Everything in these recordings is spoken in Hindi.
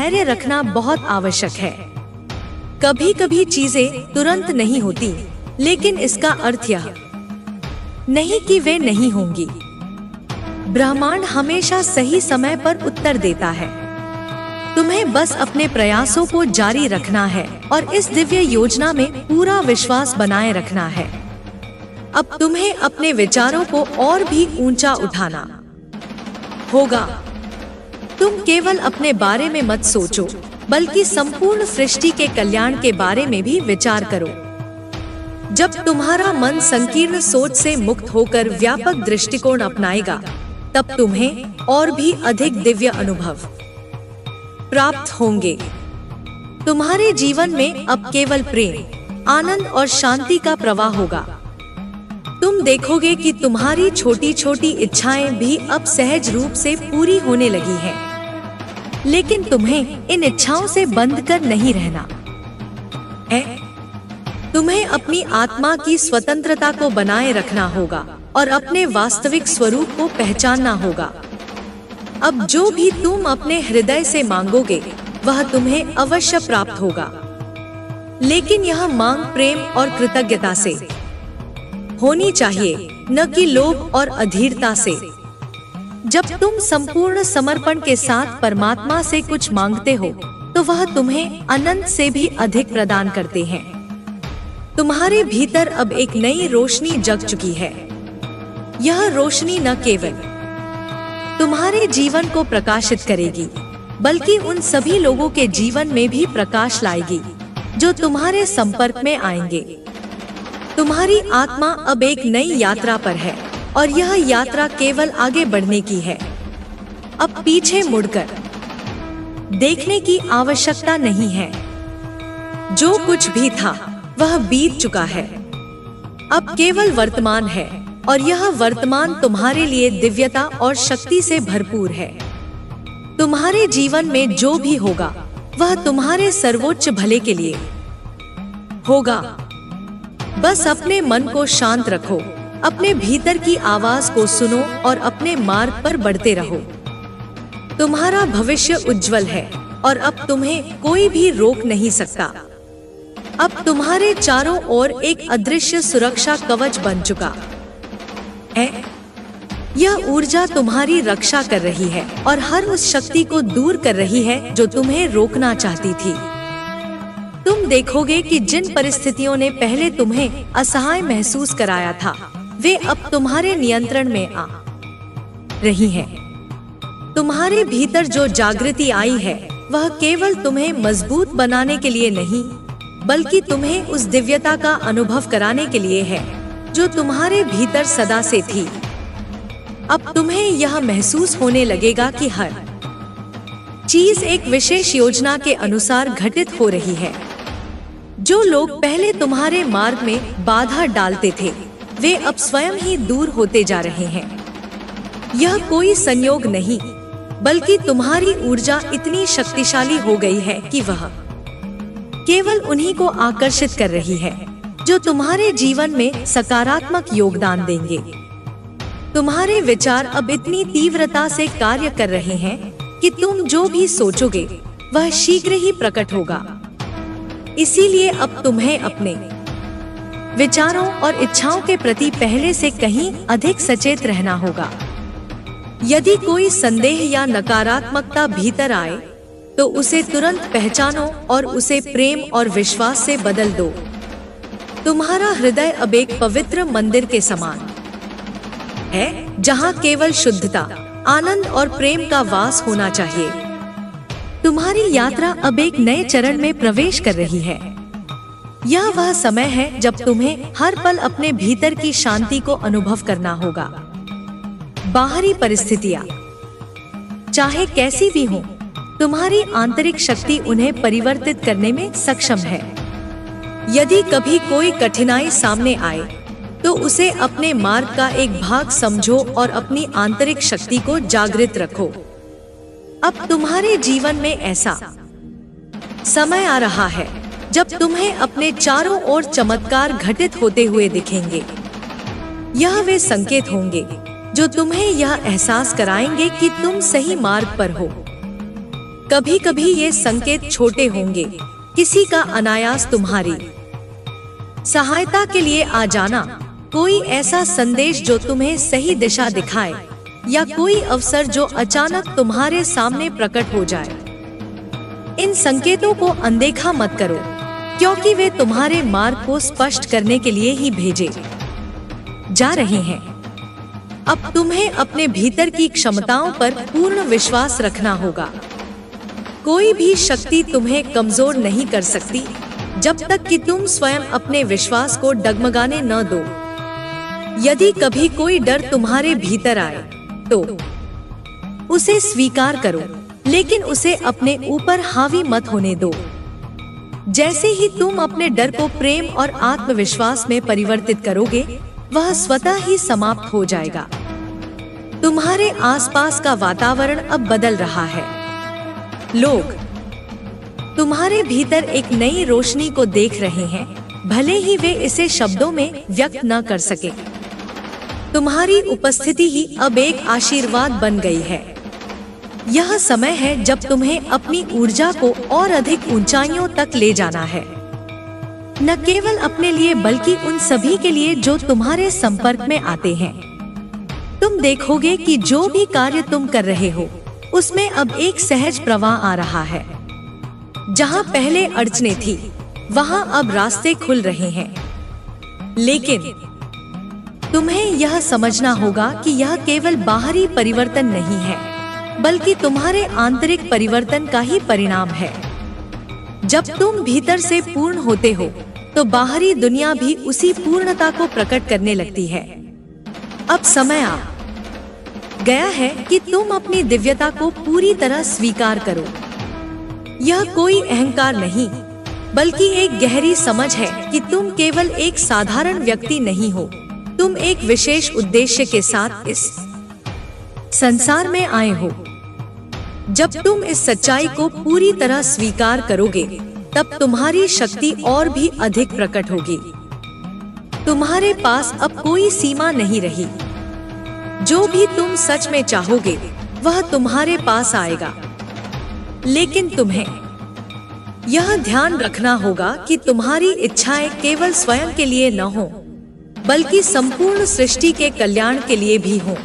धैर्य रखना बहुत आवश्यक है। कभी कभी चीजें तुरंत नहीं होती, लेकिन इसका अर्थ यह नहीं कि वे नहीं होंगी। ब्रह्मांड हमेशा सही समय पर उत्तर देता है। तुम्हें बस अपने प्रयासों को जारी रखना है और इस दिव्य योजना में पूरा विश्वास बनाए रखना है। अब तुम्हें अपने विचारों को और भी ऊंचा उठाना होगा। तुम केवल अपने बारे में मत सोचो, बल्कि संपूर्ण सृष्टि के कल्याण के बारे में भी विचार करो। जब तुम्हारा मन संकीर्ण सोच से मुक्त होकर व्यापक दृष्टिकोण अपनाएगा, तब तुम्हें और भी अधिक दिव्य अनुभव प्राप्त होंगे। तुम्हारे जीवन में अब केवल प्रेम, आनंद और शांति का प्रवाह होगा। तुम देखोगे कि तुम्हारी छोटी छोटी इच्छाएं भी अब सहज रूप से पूरी होने लगी हैं। लेकिन तुम्हें इन इच्छाओं से बंध कर नहीं रहना है। तुम्हें अपनी आत्मा की स्वतंत्रता को बनाए रखना होगा और अपने वास्तविक स्वरूप को पहचानना होगा। अब जो भी तुम अपने हृदय से मांगोगे, वह तुम्हें अवश्य प्राप्त होगा। लेकिन यह मांग प्रेम और कृतज्ञता से होनी चाहिए, न कि लोभ और अधीरता से। जब तुम संपूर्ण समर्पण के साथ परमात्मा से कुछ मांगते हो, तो वह तुम्हें अनंत से भी अधिक प्रदान करते हैं। तुम्हारे भीतर अब एक नई रोशनी जग चुकी है। यह रोशनी न केवल तुम्हारे जीवन को प्रकाशित करेगी, बल्कि उन सभी लोगों के जीवन में भी प्रकाश लाएगी जो तुम्हारे संपर्क में आएंगे। तुम्हारी आत्मा अब एक नई यात्रा पर है और यह यात्रा केवल आगे बढ़ने की है। अब पीछे मुड़कर देखने की आवश्यकता नहीं है। जो कुछ भी था वह बीत चुका है। अब केवल वर्तमान है और यह वर्तमान तुम्हारे लिए दिव्यता और शक्ति से भरपूर है। तुम्हारे जीवन में जो भी होगा, वह तुम्हारे सर्वोच्च भले के लिए होगा। बस अपने मन को शांत रखो, अपने भीतर की आवाज को सुनो और अपने मार्ग पर बढ़ते रहो। तुम्हारा भविष्य उज्जवल है और अब तुम्हें कोई भी रोक नहीं सकता। अब तुम्हारे चारों ओर एक अदृश्य सुरक्षा कवच बन चुका है। यह ऊर्जा तुम्हारी रक्षा कर रही है और हर उस शक्ति को दूर कर रही है जो तुम्हें रोकना चाहती थी। तुम देखोगे कि जिन परिस्थितियों ने पहले तुम्हें असहाय महसूस कराया था, वे अब तुम्हारे नियंत्रण में आ रही हैं। तुम्हारे भीतर जो जागृति आई है, वह केवल तुम्हें मजबूत बनाने के लिए नहीं, बल्कि तुम्हें उस दिव्यता का अनुभव कराने के लिए है जो तुम्हारे भीतर सदा से थी। अब तुम्हें यह महसूस होने लगेगा कि हर चीज एक विशेष योजना के अनुसार घटित हो रही है। जो लोग पहले तुम्हारे मार्ग में बाधा डालते थे, वे अब स्वयं ही दूर होते जा रहे हैं। यह कोई संयोग नहीं, बल्कि तुम्हारी ऊर्जा इतनी शक्तिशाली हो गई है कि वह केवल उन्हीं को आकर्षित कर रही है जो तुम्हारे जीवन में सकारात्मक योगदान देंगे। तुम्हारे विचार अब इतनी तीव्रता से कार्य कर रहे हैं कि तुम जो भी सोचोगे वह शीघ्र ही प्रकट होगा। इसीलिए अब तुम्हें अपने विचारों और इच्छाओं के प्रति पहले से कहीं अधिक सचेत रहना होगा। यदि कोई संदेह या नकारात्मकता भीतर आए, तो उसे तुरंत पहचानो और उसे प्रेम और विश्वास से बदल दो। तुम्हारा हृदय अब एक पवित्र मंदिर के समान है, जहाँ केवल शुद्धता, आनंद और प्रेम का वास होना चाहिए। तुम्हारी यात्रा अब एक नए चरण में प्रवेश कर रही है। यह वह समय है जब तुम्हें हर पल अपने भीतर की शांति को अनुभव करना होगा। बाहरी परिस्थितियाँ चाहे कैसी भी हों, तुम्हारी आंतरिक शक्ति उन्हें परिवर्तित करने में सक्षम है। यदि कभी कोई कठिनाई सामने आए, तो उसे अपने मार्ग का एक भाग समझो और अपनी आंतरिक शक्ति को जागृत रखो। अब तुम्हारे जीवन में ऐसा समय आ रहा है जब तुम्हें अपने चारों ओर चमत्कार घटित होते हुए दिखेंगे। यह वे संकेत होंगे जो तुम्हें यह एहसास कराएंगे कि तुम सही मार्ग पर हो। कभी कभी ये संकेत छोटे होंगे, किसी का अनायास तुम्हारी सहायता के लिए आ जाना, कोई ऐसा संदेश जो तुम्हें सही दिशा दिखाए, या कोई अवसर जो अचानक तुम्हारे सामने प्रकट हो जाए। इन संकेतों को अनदेखा मत करो, क्योंकि वे तुम्हारे मार्ग को स्पष्ट करने के लिए ही भेजे जा रहे हैं। अब तुम्हें अपने भीतर की क्षमताओं पर पूर्ण विश्वास रखना होगा। कोई भी शक्ति तुम्हें कमजोर नहीं कर सकती जब तक कि तुम स्वयं अपने विश्वास को डगमगाने न दो। यदि कभी कोई डर तुम्हारे भीतर आए तो उसे स्वीकार करो, लेकिन उसे अपने ऊपर हावी मत होने दो। जैसे ही तुम अपने डर को प्रेम और आत्मविश्वास में परिवर्तित करोगे, वह स्वतः ही समाप्त हो जाएगा। तुम्हारे आसपास का वातावरण अब बदल रहा है। लोग तुम्हारे भीतर एक नई रोशनी को देख रहे हैं, भले ही वे इसे शब्दों में व्यक्त न कर सके। तुम्हारी उपस्थिति ही अब एक आशीर्वाद बन गई है। यह समय है जब तुम्हें अपनी ऊर्जा को और अधिक ऊंचाइयों तक ले जाना है, न केवल अपने लिए बल्कि उन सभी के लिए जो तुम्हारे संपर्क में आते हैं। तुम देखोगे कि जो भी कार्य तुम कर रहे हो, उसमें अब एक सहज प्रवाह आ रहा है। जहां पहले अड़चनें थी, वहां अब रास्ते खुल रहे हैं। लेकिन तुम्हें यह समझना होगा कि यह केवल बाहरी परिवर्तन नहीं है, बल्कि तुम्हारे आंतरिक परिवर्तन का ही परिणाम है। जब तुम भीतर से पूर्ण होते हो, तो बाहरी दुनिया भी उसी पूर्णता को प्रकट करने लगती है। अब समय आ गया है कि तुम अपनी दिव्यता को पूरी तरह स्वीकार करो। यह कोई अहंकार नहीं, बल्कि एक गहरी समझ है कि तुम केवल एक साधारण व्यक्ति नहीं हो। तुम एक विशेष उद्देश्य के साथ इस संसार में आए हो। जब तुम इस सच्चाई को पूरी तरह स्वीकार करोगे, तब तुम्हारी शक्ति और भी अधिक प्रकट होगी। तुम्हारे पास अब कोई सीमा नहीं रही। जो भी तुम सच में चाहोगे, वह तुम्हारे पास आएगा। लेकिन तुम्हें यह ध्यान रखना होगा कि तुम्हारी इच्छाएं केवल स्वयं के लिए न हो, बल्कि संपूर्ण सृष्टि के कल्याण के लिए भी हो।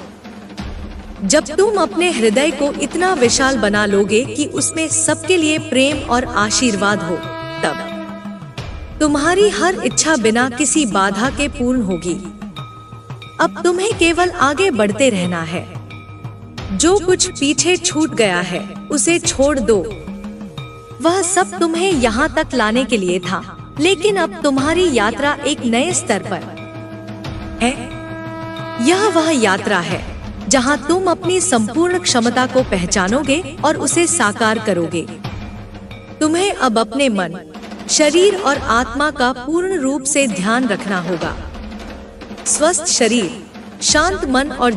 जब तुम अपने हृदय को इतना विशाल बना लोगे कि उसमें सबके लिए प्रेम और आशीर्वाद हो, तब तुम्हारी हर इच्छा बिना किसी बाधा के पूर्ण होगी। अब तुम्हें केवल आगे बढ़ते रहना है। जो कुछ पीछे छूट गया है, उसे छोड़ दो। वह सब तुम्हें यहाँ तक लाने के लिए था, लेकिन अब तुम्हारी यात्रा एक नए स्तर पर है। यह वह यात्रा है जहाँ तुम अपनी संपूर्ण क्षमता को पहचानोगे और उसे साकार करोगे। तुम्हें अब अपने मन, शरीर और आत्मा का पूर्ण रूप से ध्यान रखना होगा। स्वस्थ शरीर, शांत मन और